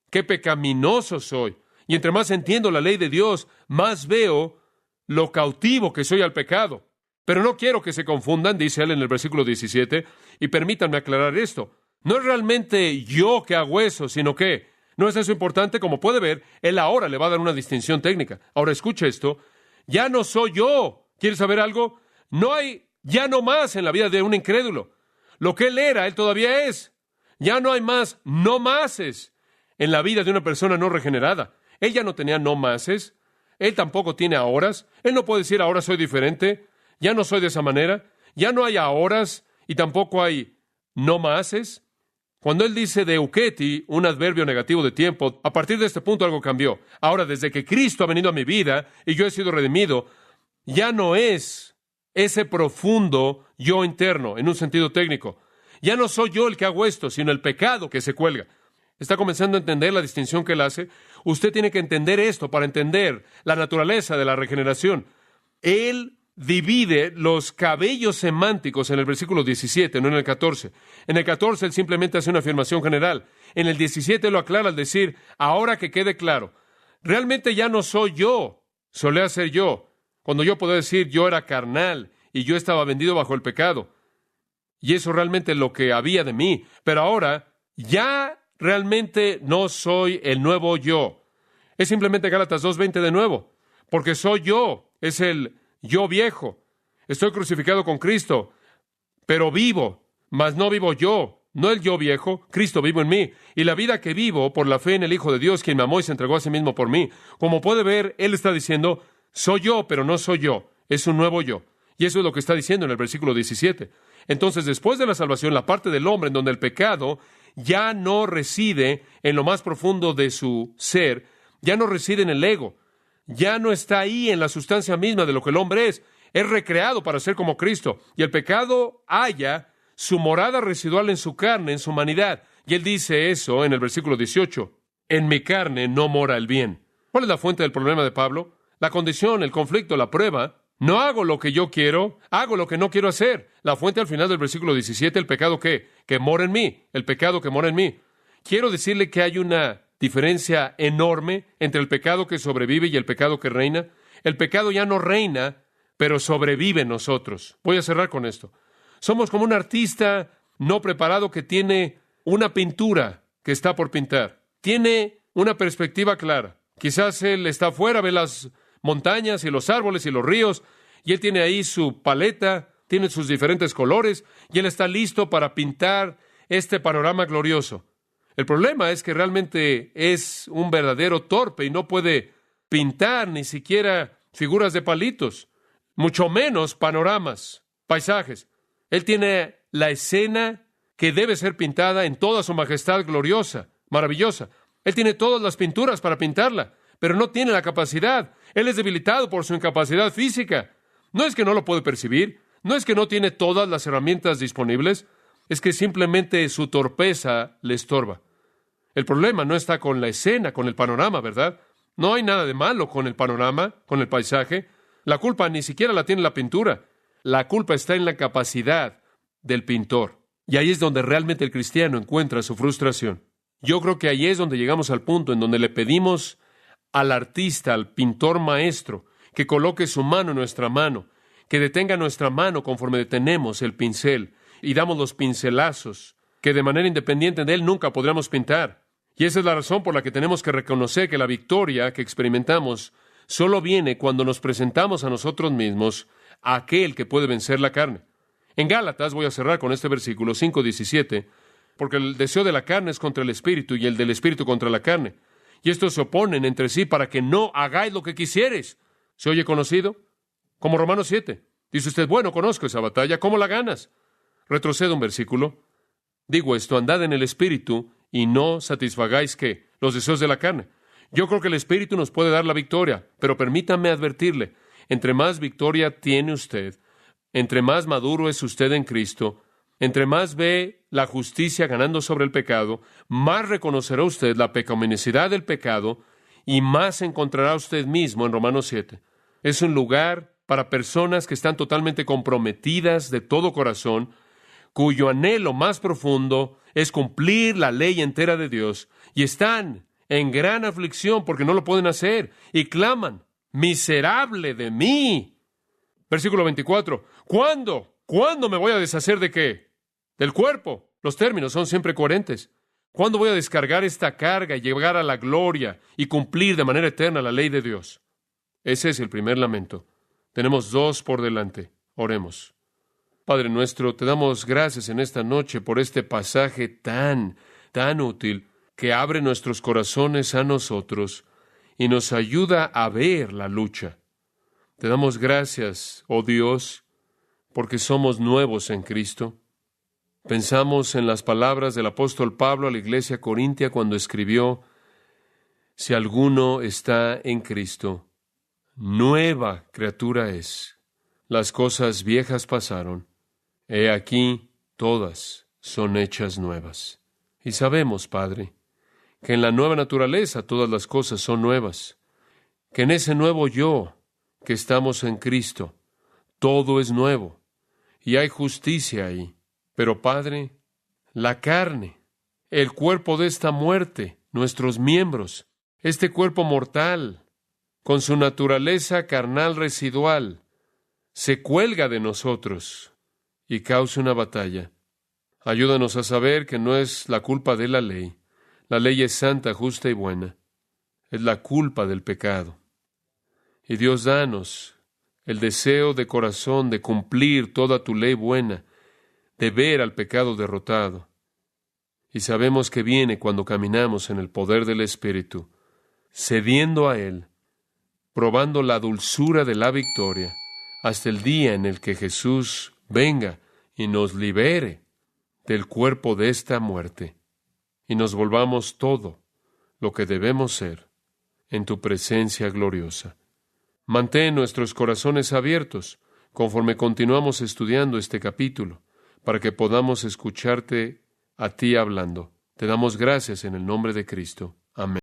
qué pecaminoso soy. Y entre más entiendo la ley de Dios, más veo lo cautivo que soy al pecado. Pero no quiero que se confundan, dice él en el versículo 17, y permítanme aclarar esto. No es realmente yo que hago eso, sino que no es eso importante. Como puede ver, él ahora le va a dar una distinción técnica. Ahora escuche esto. Ya no soy yo. ¿Quieres saber algo? No hay ya no más en la vida de un incrédulo. Lo que él era, él todavía es. Ya no hay más no máses en la vida de una persona no regenerada. Él ya no tenía no máses. Él tampoco tiene ahoras. Él no puede decir ahora soy diferente. Ya no soy de esa manera. Ya no hay ahoras y tampoco hay no máses. Cuando él dice de euketi, un adverbio negativo de tiempo, a partir de este punto algo cambió. Ahora, desde que Cristo ha venido a mi vida y yo he sido redimido, ya no es ese profundo yo interno, en un sentido técnico. Ya no soy yo el que hago esto, sino el pecado que se cuelga. ¿Está comenzando a entender la distinción que él hace? Usted tiene que entender esto para entender la naturaleza de la regeneración. Él divide los cabellos semánticos en el versículo 17, no en el 14. En el 14 él simplemente hace una afirmación general. En el 17 lo aclara al decir, ahora que quede claro, realmente ya no soy yo, solía ser yo. Cuando yo puedo decir yo era carnal y yo estaba vendido bajo el pecado. Y eso realmente es lo que había de mí. Pero ahora ya realmente no soy el nuevo yo. Es simplemente Gálatas 2:20 de nuevo. Porque soy yo, es el yo viejo. Estoy crucificado con Cristo, pero vivo, mas no vivo yo. No el yo viejo, Cristo vivo en mí. Y la vida que vivo por la fe en el Hijo de Dios, quien me amó y se entregó a sí mismo por mí. Como puede ver, él está diciendo, soy yo, pero no soy yo. Es un nuevo yo. Y eso es lo que está diciendo en el versículo 17. Entonces, después de la salvación, la parte del hombre en donde el pecado ya no reside en lo más profundo de su ser, ya no reside en el ego, ya no está ahí en la sustancia misma de lo que el hombre es recreado para ser como Cristo. Y el pecado halla su morada residual en su carne, en su humanidad. Y él dice eso en el versículo 18. En mi carne no mora el bien. ¿Cuál es la fuente del problema de Pablo? La condición, el conflicto, la prueba. No hago lo que yo quiero, hago lo que no quiero hacer. La fuente al final del versículo 17, el pecado que mora en mí, el pecado que mora en mí. Quiero decirle que hay una diferencia enorme entre el pecado que sobrevive y el pecado que reina. El pecado ya no reina, pero sobrevive en nosotros. Voy a cerrar con esto. Somos como un artista no preparado que tiene una pintura que está por pintar. Tiene una perspectiva clara. Quizás él está afuera, ve las montañas y los árboles y los ríos, y él tiene ahí su paleta, tiene sus diferentes colores, y él está listo para pintar este panorama glorioso. El problema es que realmente es un verdadero torpe y no puede pintar ni siquiera figuras de palitos, mucho menos panoramas, paisajes. Él tiene la escena que debe ser pintada en toda su majestad gloriosa, maravillosa. Él tiene todas las pinturas para pintarla, pero no tiene la capacidad. Él es debilitado por su incapacidad física. No es que no lo puede percibir, no es que no tiene todas las herramientas disponibles, es que simplemente su torpeza le estorba. El problema no está con la escena, con el panorama, ¿verdad? No hay nada de malo con el panorama, con el paisaje. La culpa ni siquiera la tiene la pintura. La culpa está en la capacidad del pintor. Y ahí es donde realmente el cristiano encuentra su frustración. Yo creo que ahí es donde llegamos al punto en donde le pedimos al artista, al pintor maestro, que coloque su mano en nuestra mano, que detenga nuestra mano conforme detenemos el pincel y damos los pincelazos, que de manera independiente de él nunca podríamos pintar. Y esa es la razón por la que tenemos que reconocer que la victoria que experimentamos solo viene cuando nos presentamos a nosotros mismos a aquel que puede vencer la carne. En Gálatas, voy a cerrar con este versículo 5:17, porque el deseo de la carne es contra el espíritu y el del espíritu contra la carne. Y estos se oponen entre sí para que no hagáis lo que quisieres. ¿Se oye conocido? Como Romanos 7. Dice usted, bueno, conozco esa batalla, ¿cómo la ganas? Retrocedo un versículo. Digo esto, andad en el espíritu y no satisfagáis, ¿qué? Los deseos de la carne. Yo creo que el espíritu nos puede dar la victoria, pero permítame advertirle, entre más victoria tiene usted, entre más maduro es usted en Cristo, entre más ve la justicia ganando sobre el pecado, más reconocerá usted la pecaminosidad del pecado y más encontrará usted mismo en Romanos 7. Es un lugar para personas que están totalmente comprometidas de todo corazón, cuyo anhelo más profundo es cumplir la ley entera de Dios, y están en gran aflicción porque no lo pueden hacer, y claman, miserable de mí. Versículo 24, ¿cuándo? ¿Cuándo me voy a deshacer de qué? Del cuerpo. Los términos son siempre coherentes. ¿Cuándo voy a descargar esta carga y llegar a la gloria y cumplir de manera eterna la ley de Dios? Ese es el primer lamento. Tenemos dos por delante. Oremos. Padre nuestro, te damos gracias en esta noche por este pasaje tan útil que abre nuestros corazones a nosotros y nos ayuda a ver la lucha. Te damos gracias, oh Dios, porque somos nuevos en Cristo. Pensamos en las palabras del apóstol Pablo a la iglesia corintia cuando escribió, si alguno está en Cristo, nueva criatura es. Las cosas viejas pasaron. He aquí, todas son hechas nuevas. Y sabemos, Padre, que en la nueva naturaleza todas las cosas son nuevas, que en ese nuevo yo que estamos en Cristo, todo es nuevo, y hay justicia ahí. Pero, Padre, la carne, el cuerpo de esta muerte, nuestros miembros, este cuerpo mortal, con su naturaleza carnal residual, se cuelga de nosotros y causa una batalla. Ayúdanos a saber que no es la culpa de la ley. La ley es santa, justa y buena. Es la culpa del pecado. Y Dios, danos el deseo de corazón de cumplir toda tu ley buena, de ver al pecado derrotado. Y sabemos que viene cuando caminamos en el poder del Espíritu, cediendo a Él, probando la dulzura de la victoria, hasta el día en el que Jesús venga y nos libere del cuerpo de esta muerte, y nos volvamos todo lo que debemos ser en tu presencia gloriosa. Mantén nuestros corazones abiertos conforme continuamos estudiando este capítulo, para que podamos escucharte a ti hablando. Te damos gracias en el nombre de Cristo. Amén.